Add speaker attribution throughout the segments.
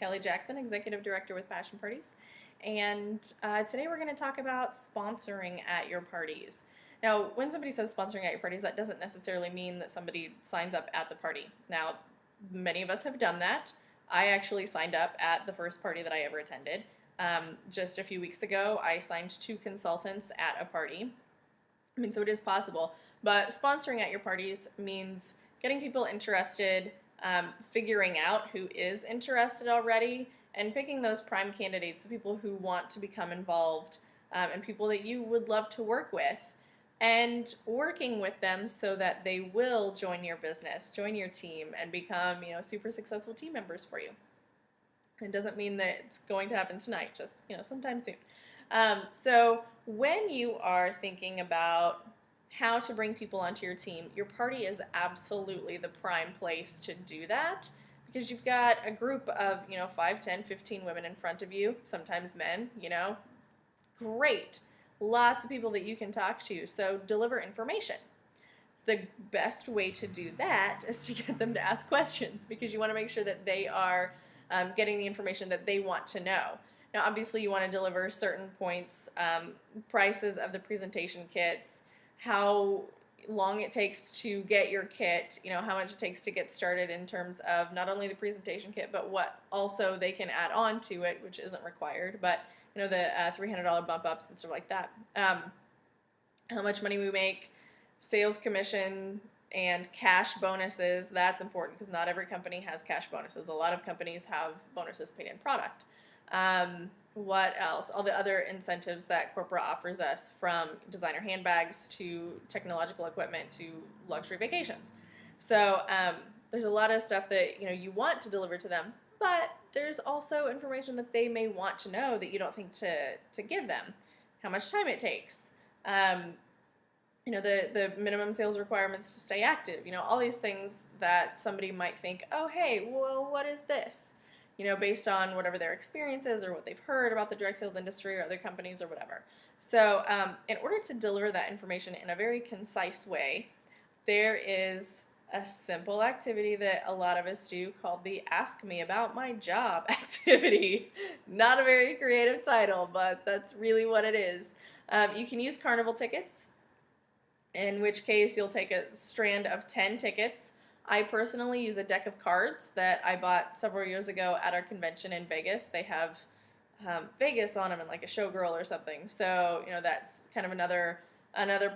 Speaker 1: Kelly Jackson, Executive Director with Passion Parties, and today we're going to talk about sponsoring at your parties. Now, when somebody says sponsoring at your parties, that doesn't necessarily mean that somebody signs up at the party. Now, many of us have done that. I actually signed up at the first party that I ever attended. Just a few weeks ago, I signed 2 consultants at a party. So it is possible. But sponsoring at your parties means getting people interested, figuring out who is interested already, and picking those prime candidates, the people who want to become involved, and people that you would love to work with, and working with them so that they will join your business, join your team, and become, super successful team members for you. It doesn't mean that it's going to happen tonight, just, sometime soon. So when you are thinking about how to bring people onto your team, your party is absolutely the prime place to do that, because you've got a group of, 5, 10, 15 women in front of you, sometimes men, great. Lots of people that you can talk to, so deliver information. The best way to do that is to get them to ask questions, because you want to make sure that they are getting the information that they want to know. Now, obviously, you want to deliver certain points, prices of the presentation kits, how long it takes to get your kit, how much it takes to get started in terms of not only the presentation kit, but what also they can add on to it, which isn't required, but the $300 bump ups and stuff like that. How much money we make, sales commission, and cash bonuses. That's important because not every company has cash bonuses. A lot of companies have bonuses paid in product. What else? All the other incentives that corporate offers us, from designer handbags to technological equipment to luxury vacations. So there's a lot of stuff that you want to deliver to them, but there's also information that they may want to know that you don't think to give them. How much time it takes. The minimum sales requirements to stay active. All these things that somebody might think, oh, hey, well, what is this? Based on whatever their experience is or what they've heard about the direct sales industry or other companies or whatever. So in order to deliver that information in a very concise way, there is a simple activity that a lot of us do called the Ask Me About My Job activity. Not a very creative title, but that's really what it is. You can use carnival tickets, in which case you'll take a strand of 10 tickets. I personally use a deck of cards that I bought several years ago at our convention in Vegas. They have Vegas on them and like a showgirl or something. So, that's kind of another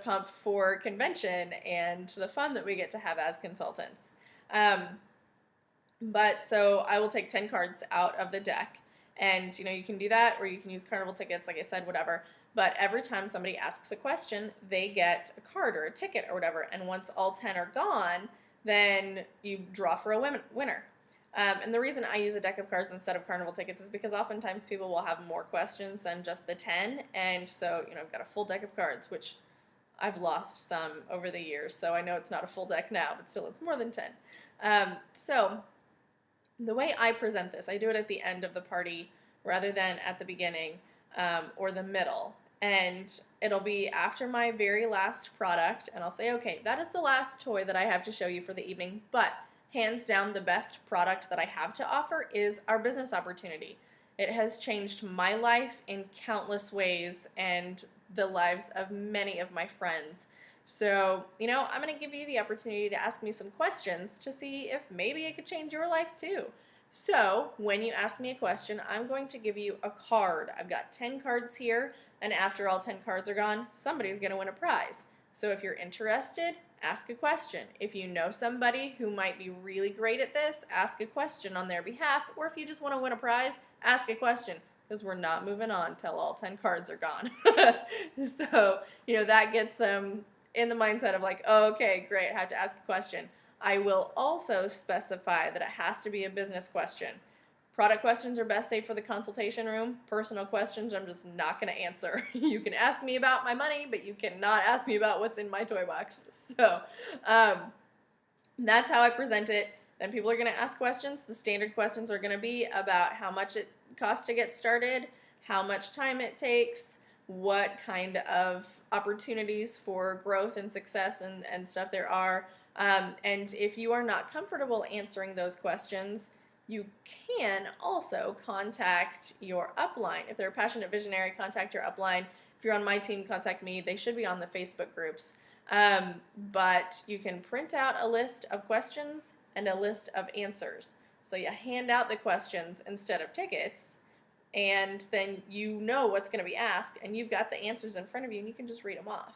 Speaker 1: pump for convention and the fun that we get to have as consultants. But so I will take 10 cards out of the deck, and you can do that, or you can use carnival tickets, like I said, whatever. But every time somebody asks a question, they get a card or a ticket or whatever. And once all 10 are gone, then you draw for a winner. And the reason I use a deck of cards instead of carnival tickets is because oftentimes people will have more questions than just the 10. And so, I've got a full deck of cards, which I've lost some over the years. So I know it's not a full deck now, but still it's more than 10. So the way I present this, I do it at the end of the party rather than at the beginning or the middle. And it'll be after my very last product, and I'll say, okay, that is the last toy that I have to show you for the evening, but hands down the best product that I have to offer is our business opportunity. It has changed my life in countless ways and the lives of many of my friends. So, I'm going to give you the opportunity to ask me some questions to see if maybe it could change your life too. So, when you ask me a question, I'm going to give you a card. I've got 10 cards here, and after all 10 cards are gone, somebody's going to win a prize. So if you're interested, ask a question. If you know somebody who might be really great at this, ask a question on their behalf. Or if you just want to win a prize, ask a question, because we're not moving on till all 10 cards are gone. So, that gets them in the mindset of like, oh, okay, great, I have to ask a question. I will also specify that it has to be a business question. Product questions are best saved for the consultation room. Personal questions I'm just not going to answer. You can ask me about my money, but you cannot ask me about what's in my toy box. So that's how I present it. Then people are going to ask questions. The standard questions are going to be about how much it costs to get started, how much time it takes, what kind of opportunities for growth and success and stuff there are. And if you are not comfortable answering those questions, You can also contact your upline. If they're a passionate visionary, contact your upline. If you're on my team, contact me. They should be on the Facebook groups. But you can print out a list of questions and a list of answers. So you hand out the questions instead of tickets, and then you know what's going to be asked, and you've got the answers in front of you, and you can just read them off.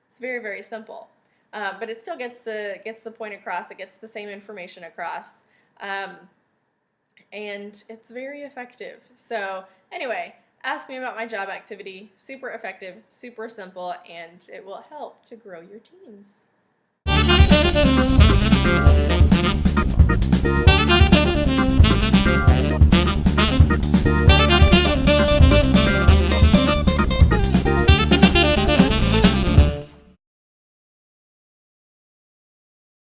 Speaker 1: It's very, very simple. But it still gets the point across. It gets the same information across. And it's very effective. So anyway, ask me about my job activity. Super effective, super simple, and it will help to grow your teams.